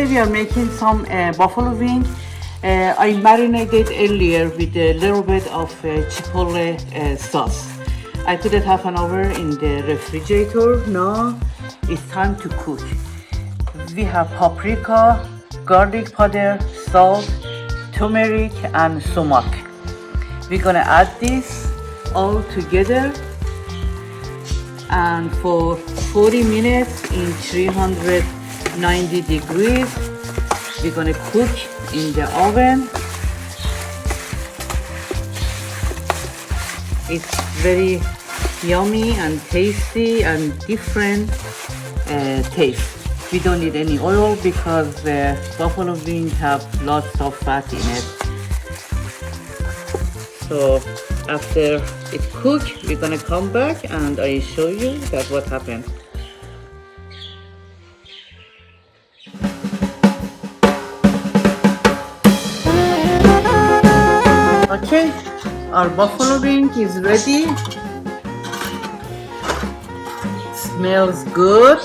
we are making some buffalo wing. I marinated earlier with a little bit of chipotle sauce. I put it half an hour in the refrigerator. Now it's time to cook. We have paprika, garlic powder, salt, turmeric and sumac. We're gonna add this all together and for 40 minutes in 390 degrees we're gonna cook in the oven. It's very yummy and tasty and different taste. We don't need any oil because the buffalo wings have lots of fat in it. So after it cooks, we're gonna come back and I show you that what happened. Okay, our buffalo wing is ready. Smells good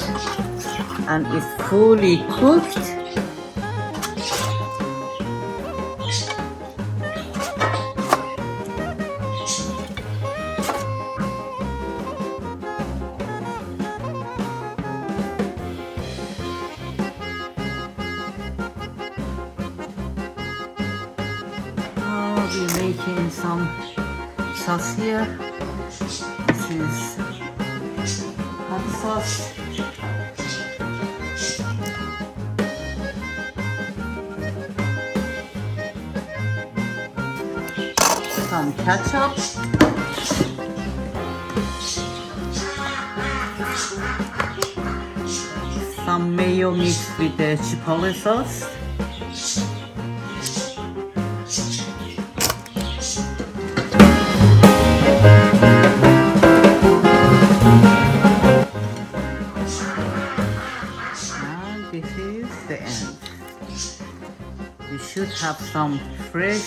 and it's fully cooked. We're making some sauce here. This is hot sauce. Some ketchup. Some mayo mixed with the chipotle sauce. This is the end. We should have some fresh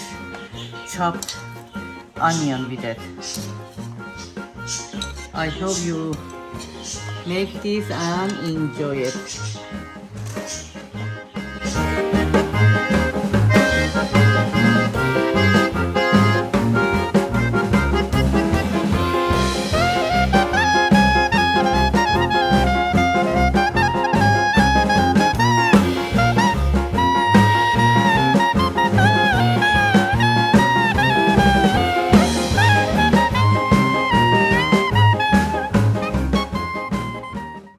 chopped onion with it. I hope you make this and enjoy it.